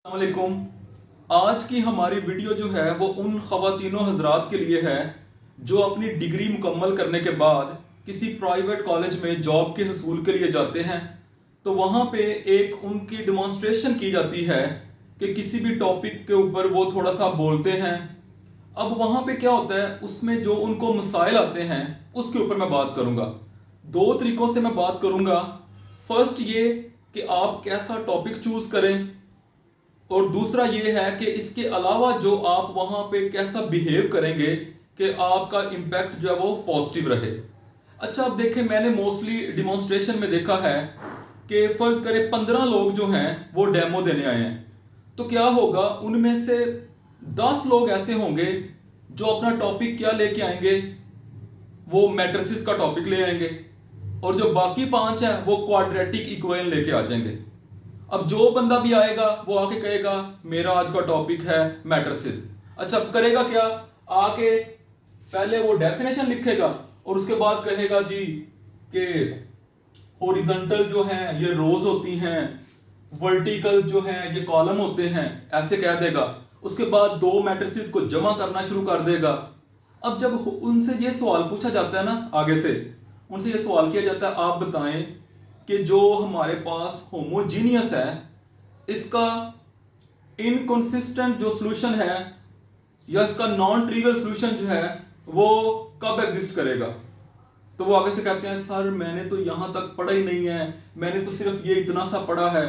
अस्सलामुअलैकुम। आज की हमारी वीडियो जो है वो उन ख़वातीनों हजरात के लिए है जो अपनी डिग्री मुकम्मल करने के बाद किसी प्राइवेट कॉलेज में जॉब के हसूल के लिए जाते हैं। तो वहाँ पे एक उनकी डिमॉन्स्ट्रेशन की जाती है कि किसी भी टॉपिक के ऊपर वो थोड़ा सा बोलते हैं। अब वहाँ पे क्या होता है, उसमें जो उनको मसाइल आते हैं उसके ऊपर मैं बात करूँगा। दो तरीकों से मैं बात करूँगा। फर्स्ट ये कि आप कैसा टॉपिक चूज़ करें, और दूसरा ये है कि इसके अलावा जो आप वहां पे कैसा बिहेव करेंगे कि आपका इम्पैक्ट जो है वो पॉजिटिव रहे। अच्छा, अब देखें, मैंने मोस्टली डिमॉन्स्ट्रेशन में देखा है कि फर्ज करें 15 लोग जो हैं वो डेमो देने आए हैं, तो क्या होगा, उनमें से 10 लोग ऐसे होंगे जो अपना टॉपिक क्या लेके आएंगे, वो मैट्रिसेस का टॉपिक ले आएंगे, और जो बाकी 5 है वो क्वाड्रेटिक इक्वेशन लेके आ जाएंगे। अब जो बंदा भी आएगा वो आके कहेगा मेरा आज का टॉपिक है मैट्रिसेस। अच्छा, अब करेगा क्या, आके पहले वो डेफिनेशन लिखेगा और उसके बाद कहेगा जी कि हॉरिजॉन्टल जो है ये रोज होती हैं, वर्टिकल जो है ये कॉलम होते हैं, ऐसे कह देगा। उसके बाद दो मैट्रिसेस को जमा करना शुरू कर देगा। अब जब उनसे ये सवाल पूछा जाता है ना, आगे से उनसे ये सवाल किया जाता है, आप बताएं कि जो हमारे पास होमोजीनियस है इसका इनकंसिस्टेंट जो सॉल्यूशन है या इसका नॉन ट्रिवियल सॉल्यूशन जो है वो कब एग्जिस्ट करेगा। तो वो आगे से कहते हैं सर मैंने तो यहां तक पढ़ा ही नहीं है, मैंने तो सिर्फ ये इतना सा पढ़ा है।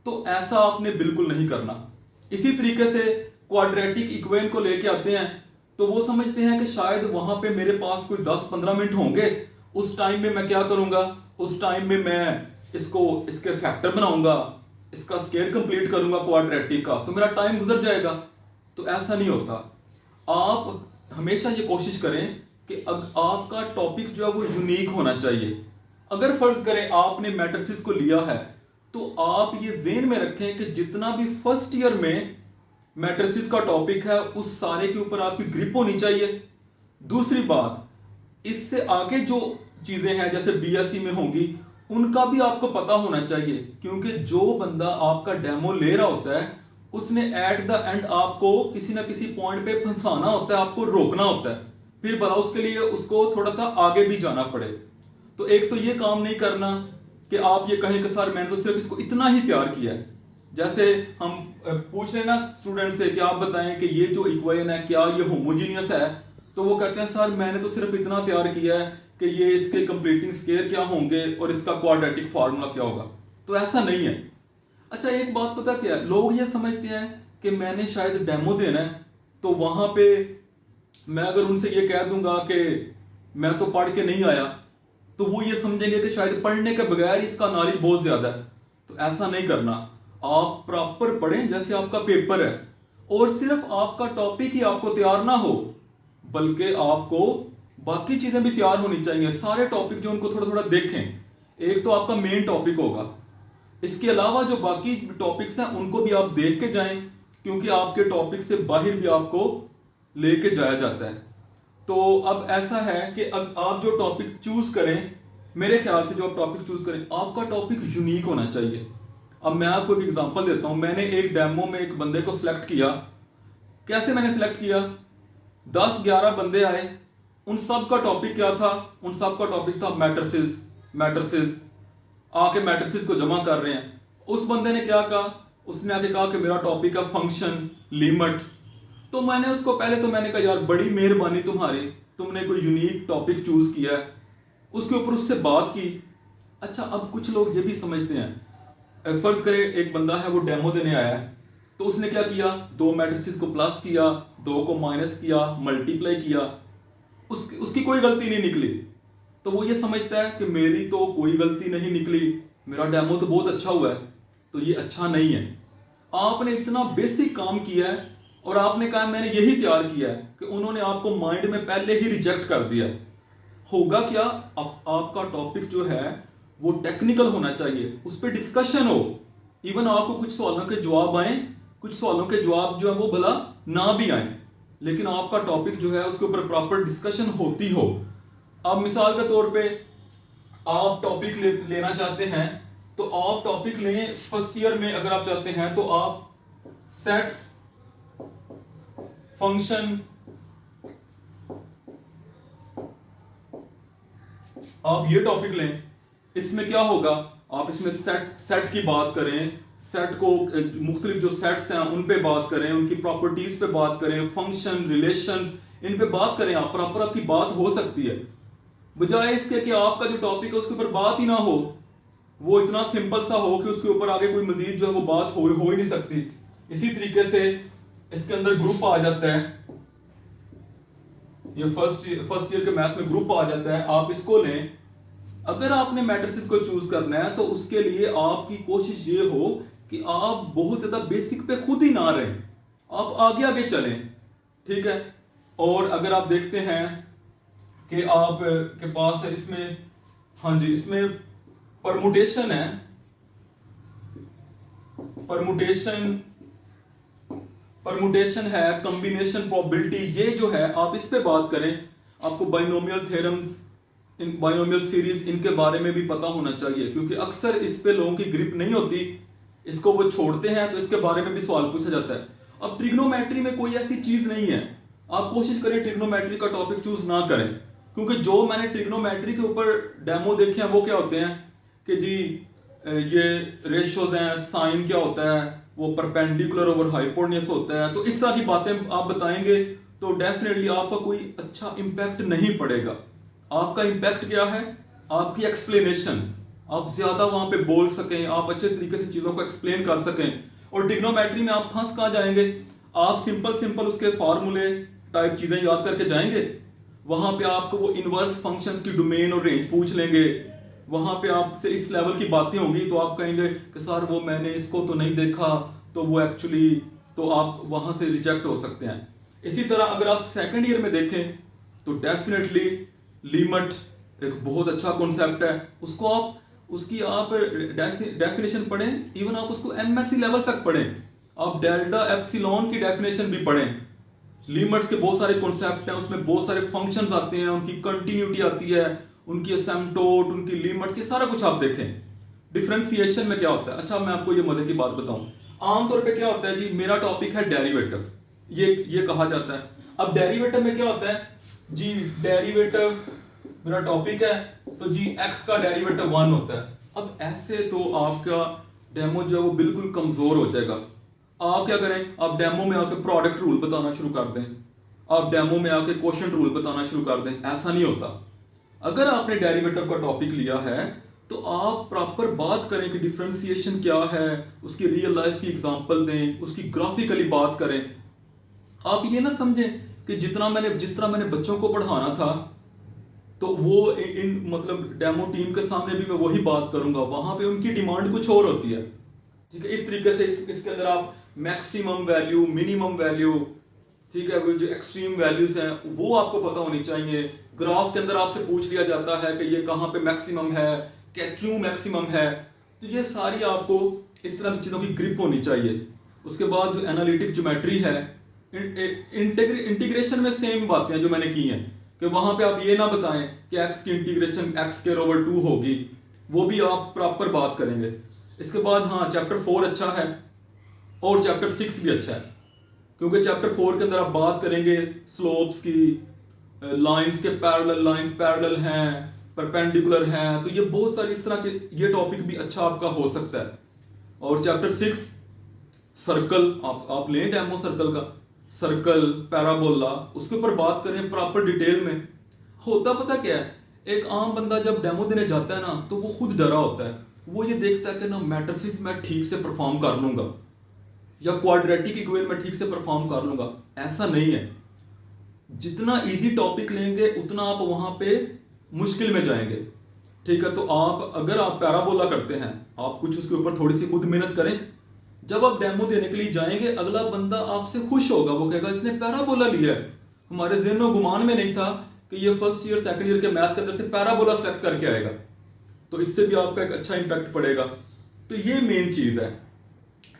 तो ऐसा आपने बिल्कुल नहीं करना। इसी तरीके से क्वाड्रेटिक इक्वेशन को लेके आते हैं, तो वो समझते हैं कि शायद वहां पे मेरे पास कोई 10-15 मिनट होंगे, उस टाइम में मैं क्या करूंगा, उस टाइम में मैं इसको इसके फैक्टर बनाऊंगा, इसका स्केयर कंप्लीट करूंगा क्वाड्रेटिक का, तो मेरा टाइम गुजर जाएगा। तो ऐसा नहीं होता। आप हमेशा ये कोशिश करें कि आपका टॉपिक जो है वो यूनिक होना चाहिए। अगर फर्ज करें आपने मैट्रिसेस को लिया है, तो आप ये ध्यान में रखें कि जितना भी फर्स्ट ईयर में मैट्रिसेस का टॉपिक है उस सारे के ऊपर आपकी ग्रिप होनी चाहिए। दूसरी बात, इससे आगे जो चीजें हैं जैसे बीएससी में होंगी उनका भी आपको पता होना चाहिए, क्योंकि जो बंदा आपका डेमो ले रहा होता है उसने एट द एंड आपको किसी ना किसी पॉइंट पे फंसाना होता है, आपको रोकना होता है, फिर भला उसके लिए उसको थोड़ा सा आगे भी जाना पड़े। तो एक तो ये काम नहीं करना कि आप ये कहें कि सर मैंने तो सिर्फ इसको इतना ही तैयार किया है। जैसे हम पूछ रहे ना स्टूडेंट से कि आप बताएं कि ये जो इक्वेशन है क्या ये होमोजीनियस है, तो वो कहते हैं सर मैंने तो सिर्फ इतना तैयार किया है कि ये इसके कंप्लीटिंग स्केयर क्या होंगे और इसका क्वाड्रेटिक फार्मूला क्या होगा। तो ऐसा नहीं है। अच्छा, एक बात पता क्या है, लोग ये समझते हैं कि मैंने शायद डेमो देना है, तो वहां पे मैं अगर उनसे ये कह दूंगा कि मैं तो पढ़ के नहीं आया, तो वो ये समझेंगे कि शायद पढ़ने के बगैर इसका नॉलेज बहुत ज्यादा है। तो ऐसा नहीं करना। आप प्रॉपर पढ़ें जैसे आपका पेपर है, और सिर्फ आपका टॉपिक ही आपको तैयार ना हो बल्कि आपको बाकी चीजें भी तैयार होनी चाहिए। सारे टॉपिक जो उनको थोड़ा थोड़ा देखें। एक तो आपका मेन टॉपिक होगा, इसके अलावा जो बाकी टॉपिक्स हैं उनको भी आप देख के जाएं, क्योंकि आपके टॉपिक से बाहर भी आपको लेके जाया जाता है। तो अब ऐसा है कि अब आप जो टॉपिक चूज करें, मेरे ख्याल से जो आप टॉपिक चूज करें आपका टॉपिक यूनिक होना चाहिए। अब मैं आपको एक एग्जांपल देता हूं। मैंने एक डेमो में एक बंदे को सिलेक्ट किया। कैसे मैंने सिलेक्ट किया, 10-11 बंदे आए, उन सब का टॉपिक क्या था, उन सब का टॉपिक था मैट्रिसेस। मैट्रिसेस आके मैट्रिसेस को जमा कर रहे हैं। उस बंदे ने क्या कहा, उसने आके कहा कि मेरा टॉपिक है फंक्शन लिमिट। तो मैंने उसको पहले तो मैंने कहा यार बड़ी मेहरबानी तुम्हारी, तुमने कोई यूनिक टॉपिक चूज किया है। उसके ऊपर उससे बात की। अच्छा, अब कुछ लोग ये भी समझते हैं, फर्ज करें एक बंदा है वो डेमो देने आया है, तो उसने क्या किया, दो मैट्रिसेस को प्लस किया, दो को माइनस किया, मल्टीप्लाई किया, उसकी कोई गलती नहीं निकली। तो वो ये समझता है कि मेरी तो कोई गलती नहीं निकली, मेरा डेमो तो बहुत अच्छा हुआ है। तो ये अच्छा नहीं है। आपने इतना बेसिक काम किया है और आपने कहा मैंने यही तैयार किया है, कि उन्होंने आपको माइंड में पहले ही रिजेक्ट कर दिया। होगा क्या, आपका टॉपिक जो है वो टेक्निकल होना चाहिए, उस पर डिस्कशन हो। इवन आपको कुछ सवालों के जवाब आए, कुछ सवालों के जवाब जो है वो भला ना भी आए, लेकिन आपका टॉपिक जो है उसके ऊपर प्रॉपर डिस्कशन होती हो। अब मिसाल के तौर पे आप टॉपिक लेना चाहते हैं, तो आप टॉपिक लें फर्स्ट ईयर में। अगर आप चाहते हैं तो आप सेट्स फंक्शन, आप ये टॉपिक लें, इसमें क्या होगा, आप इसमें सेट की बात करें, सेट को मुख्तलिफ जो सेट्स हैं उन पे बात करें, उनकी प्रॉपर्टीज पे बात करें, फंक्शन रिलेशन इन पे बात करें, आप प्रॉपर आपकी बात हो सकती है। बजाय इसके कि आपका जो टॉपिक है उसके ऊपर बात ही ना हो, वो इतना सिंपल सा हो कि उसके ऊपर आगे कोई मजीद जो है वो बात हो ही नहीं सकती। इसी तरीके से इसके अंदर ग्रुप आ जाता है, ये फर्स्ट ईयर के मैथ में ग्रुप आ जाता है, आप इसको लें। अगर आपने मैट्रिसेस को चूज करना है तो उसके लिए आपकी कोशिश ये हो कि आप बहुत ज्यादा बेसिक पे खुद ही ना रहें, आप आगे आगे चलें, ठीक है। और अगर आप देखते हैं कि आप के पास है इसमें, हाँ जी, इसमें परमुटेशन है, परमुटेशन है, कॉम्बिनेशन प्रोबेबिलिटी, ये जो है आप इस पे बात करें। आपको बाइनोमियल थ्योरम्स, इन बाइनोमियल सीरीज, इनके बारे में भी पता होना चाहिए, क्योंकि अक्सर इस पे लोगों की ग्रिप नहीं होती, इसको वो छोड़ते हैं तो इसके बारे में भी सवाल पूछा जाता है। अब ट्रिग्नोमेट्री में कोई ऐसी चीज नहीं है, आप कोशिश करें ट्रिग्नोमेट्री का टॉपिक चूज ना करें, क्योंकि जो मैंने ट्रिग्नोमेट्री के ऊपर डेमो देखे हैं वो क्या होते हैं कि जी ये रेशियोज हैं, साइन क्या होता है, वो परपेंडिकुलर ओवर हाइपोटेन्यूज होता है, तो इस तरह की बातें आप बताएंगे तो डेफिनेटली आपका कोई अच्छा इंपैक्ट नहीं पड़ेगा। आपका इंपैक्ट क्या है, आपकी एक्सप्लेनेशन, आप ज्यादा वहां पे बोल सकें, आप अच्छे तरीके से चीजों को एक्सप्लेन कर सकें। और ट्रिग्नोमेट्री में आप फंस कहां जाएंगे, आप सिंपल उसके फार्मूले टाइप चीजें याद करके जाएंगे, वहां पे आपको वो इनवर्स फंक्शंस की डोमेन और रेंज पूछ लेंगे, वहां पे आपसे इस लेवल की बातें होंगी तो आप कहेंगे कि सर वो मैंने इसको तो नहीं देखा, तो वो एक्चुअली, तो आप वहां से रिजेक्ट हो सकते हैं। इसी तरह अगर आप सेकंड ईयर में देखें तो डेफिनेटली लिमिट एक बहुत अच्छा कॉन्सेप्ट है, उसको आप उसकी आप डेफिनेशन पढ़ें, इवन आप उसको एमएससी लेवल तक पढ़ें, आप डेल्टा एप्सिलॉन की डेफिनेशन भी पढ़ें। लिमिट्स के बहुत सारे कॉन्सेप्ट हैं, उसमें बहुत सारे फंक्शंस आते हैं, उनकी कंटिन्यूटी आती है, उनकी असिम्प्टोट, उनकी लिमिट्स, ये सारा कुछ आप देखें। डिफरेंशिएशन में क्या होता है, अच्छा मैं आपको ये मजे की बात बताऊं, आमतौर पे क्या होता है जी, मेरा टॉपिक है डेरिवेटिव, ये कहा जाता है। अब डेरिवेटिव में क्या होता है जी, डेरिवेटिव मेरा टॉपिक है तो जी x का डेरिवेटिव 1 होता है। अब ऐसे तो आपका डेमो जो है वो बिल्कुल कमजोर हो जाएगा। आप क्या करें, आप डेमो में आके प्रोडक्ट रूल बताना शुरू कर दें, आप डेमो में आके क्वोशिएंट रूल बताना शुरू कर दें, ऐसा नहीं होता। अगर आपने डेरिवेटिव का टॉपिक लिया है तो आप प्रॉपर बात करें कि डिफरेंशिएशन क्या है, उसकी रियल लाइफ की एग्जांपल दें, उसकी ग्राफिकली बात करें। आप ये ना समझें कि जिस तरह मैंने बच्चों को पढ़ाना था तो वो इन मतलब डेमो टीम के सामने भी मैं वही बात करूंगा, वहां पे उनकी डिमांड कुछ और होती है, ठीक है। इस तरीके से इसके अंदर आप मैक्सिमम वैल्यू, मिनिमम वैल्यू, ठीक है, वो जो एक्सट्रीम वैल्यूज हैं वो आपको पता होनी चाहिए। ग्राफ के अंदर आपसे पूछ लिया जाता है कि ये कहाँ पे मैक्सिमम है, क्या क्यों मैक्सिमम है, तो ये सारी आपको इस तरह की चीजों की ग्रिप होनी चाहिए। उसके बाद जो एनालिटिक ज्योमेट्री है, इंटीग्रेशन में सेम बातें जो मैंने की हैं कि वहां पे आप ये ना बताएं कि x की इंटीग्रेशन x² 2 होगी, वो भी आप प्रॉपर बात करेंगे। इसके बाद हाँ, चैप्टर 4 अच्छा है और चैप्टर 6 भी अच्छा है, क्योंकि चैप्टर 4 के अंदर आप बात करेंगे स्लोप्स की, लाइंस के लाइंस पैरेलल हैं, परपेंडिकुलर हैं, तो ये बहुत सारी इस तरह के ये टॉपिक भी अच्छा आपका हो सकता है। और चैप्टर 6 सर्कल, आप लें डेमो सर्कल का, सर्कल, पैराबोला, उसके ऊपर बात करें प्रॉपर डिटेल में। होता पता क्या है, एक आम बंदा जब डेमो देने जाता है ना तो वो खुद डरा होता है, वो ये देखता है कि ना मैट्रिसेस मैं ठीक से परफॉर्म कर लूंगा या क्वाड्रेटिक इक्वेशन में ठीक से परफॉर्म कर लूंगा, ऐसा नहीं है। जितना इजी टॉपिक लेंगे उतना आप वहां पे मुश्किल में जाएंगे, ठीक है। तो आप अगर आप पैराबोला करते हैं, आप कुछ उसके ऊपर थोड़ी सी खुद मेहनत करें, जब आप डेमो देने के लिए जाएंगे अगला बंदा आपसे खुश होगा, वो कहेगा इसने पैराबोला लिया है, हमारे ज़हन गुमान में नहीं था कि ये फर्स्ट ईयर सेकंड ईयर के मैथ के अंदर से पैराबोला सेलेक्ट करके आएगा, तो इससे भी आपका एक अच्छा इंपैक्ट पड़ेगा। तो ये मेन चीज है,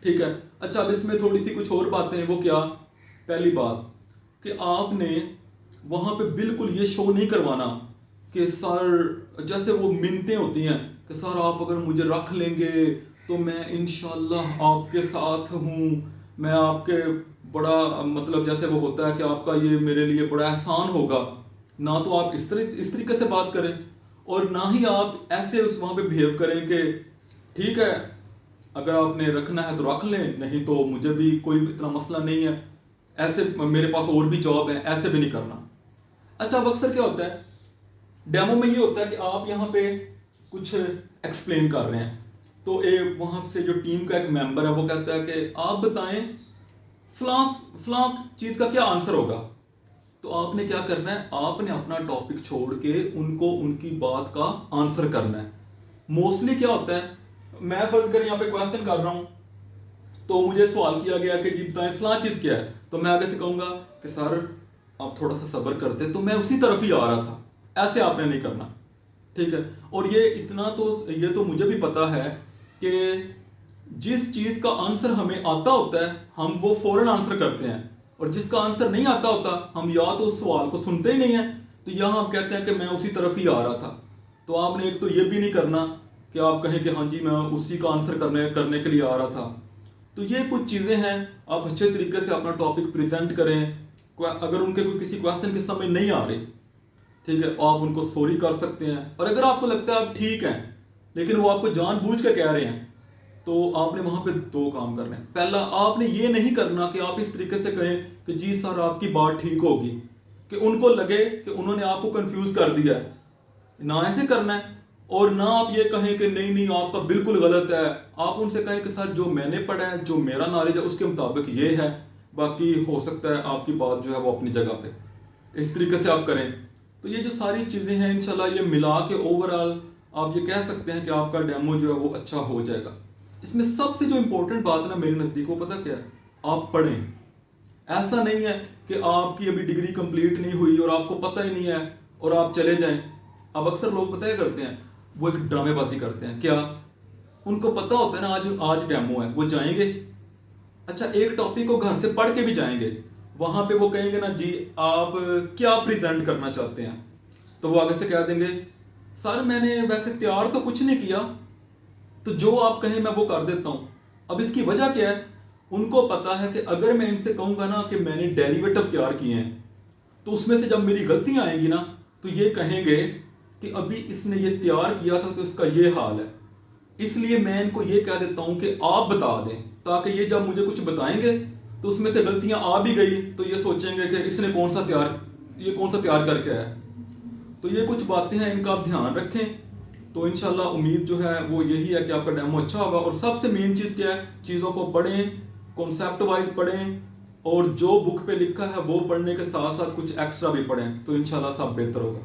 ठीक है। अच्छा, अब इसमें थोड़ी सी कुछ और बातें हैं, वो क्या, पहली बात कि आपने वहां पे बिल्कुल ये शो नहीं करवाना कि सर, जैसे वो मिन्नतें होती हैं कि सर आप अगर मुझे रख लेंगे तो मैं इंशाल्लाह आपके साथ हूँ। मैं आपके बड़ा मतलब जैसे वो होता है कि आपका ये मेरे लिए बड़ा एहसान होगा। ना तो आप इस तरीके से बात करें और ना ही आप ऐसे उस वहाँ पे बिहेव करें कि ठीक है, अगर आपने रखना है तो रख लें, नहीं तो मुझे भी कोई इतना मसला नहीं है, ऐसे मेरे पास और भी जॉब है, ऐसे भी नहीं करना। अच्छा, अब अक्सर क्या होता है डेमो में, ये होता है कि आप यहाँ पे कुछ एक्सप्लेन कर रहे हैं, तो एक वहाँ से जो टीम का एक मेंबर है वो कहता है कि आप बताएं फलां फलां चीज का क्या आंसर होगा। तो आपने क्या करना है, आपने अपना टॉपिक छोड़ के उनको उनकी बात का आंसर करना है। मोस्टली क्या होता है, मैं फर्ज करें यहाँ पे क्वेश्चन कर रहा हूं, तो मुझे सवाल किया गया कि जी बताएं फलां चीज क्या है, तो मैं आगे से कहूंगा कि सर आप थोड़ा सा सब्र करते, तो मैं उसी तरफ ही आ रहा था। ऐसे आपने नहीं करना, ठीक है। और ये इतना तो ये तो मुझे भी पता है कि जिस चीज का आंसर हमें आता होता है हम वो फौरन आंसर करते हैं, और जिसका आंसर नहीं आता होता हम या तो उस सवाल को सुनते ही नहीं है, तो यहां हम कहते हैं कि मैं उसी तरफ ही आ रहा था। तो आपने एक तो ये भी नहीं करना कि आप कहें कि हाँ जी मैं उसी का आंसर करने करने के लिए आ रहा था। तो ये कुछ चीजें हैं, आप अच्छे तरीके से अपना टॉपिक प्रेजेंट करें। अगर उनके कोई किसी क्वेश्चन के समझ नहीं आ रही, ठीक है, आप उनको सॉरी कर सकते हैं। और अगर आपको लगता है आप ठीक हैं लेकिन वो आपको जानबूझ के कह रहे हैं, तो आपने वहां पे दो काम करने हैं। पहला, आपने ये नहीं करना कि आप इस तरीके से कहें कि जी सर आपकी बात ठीक होगी, कि उनको लगे कि उन्होंने आपको कंफ्यूज कर दिया है, ना ऐसे करना है। और ना आप ये कहें कि नहीं नहीं आपका बिल्कुल गलत है। आप उनसे कहें कि सर जो मैंने पढ़ा है, जो मेरा नॉलेज है उसके मुताबिक ये है, बाकी हो सकता है आपकी बात जो है वो अपनी जगह पे। इस तरीके से आप करें तो ये जो सारी चीजें हैं इंशाल्लाह ये मिला के ओवरऑल आप ये कह सकते हैं कि आपका डेमो जो है वो अच्छा हो जाएगा। इसमें सबसे जो इंपॉर्टेंट बात है ना मेरे नजदीक, वो पता क्या है, आप पढ़ें। ऐसा नहीं है कि आपकी अभी डिग्री कंप्लीट नहीं हुई और आपको पता ही नहीं है और आप चले जाएं। अब अक्सर लोग पता है करते हैं, वो एक ड्रामेबाजी करते हैं। क्या, उनको पता होता है ना आज आज डेमो है, वो जाएंगे, अच्छा एक टॉपिक को घर से पढ़ के भी जाएंगे, वहां पे वो कहेंगे ना जी आप क्या प्रेजेंट करना चाहते हैं, तो वो आगे से कह देंगे सर मैंने वैसे तैयार तो कुछ नहीं किया, तो जो आप कहें मैं वो कर देता हूं। अब इसकी वजह क्या है, उनको पता है कि अगर मैं इनसे कहूंगा ना कि मैंने डेरिवेटिव तैयार किए हैं, तो उसमें से जब मेरी गलतियां आएंगी ना तो ये कहेंगे कि अभी इसने ये तैयार किया था तो इसका ये हाल है। इसलिए मैं इनको ये कह देता हूं कि आप बता दें, ताकि ये जब मुझे कुछ बताएंगे तो उसमें से गलतियां आ भी गई तो ये सोचेंगे कि इसने ये कौन सा तैयार करके आया। तो ये कुछ बातें हैं, इनका आप ध्यान रखें। तो इंशाल्लाह उम्मीद जो है वो यही है कि आपका डेमो अच्छा होगा। और सबसे मेन चीज़ क्या है, चीज़ों को पढ़ें, कॉन्सेप्ट वाइज पढ़ें, और जो बुक पे लिखा है वो पढ़ने के साथ साथ कुछ एक्स्ट्रा भी पढ़ें, तो इंशाल्लाह सब बेहतर होगा।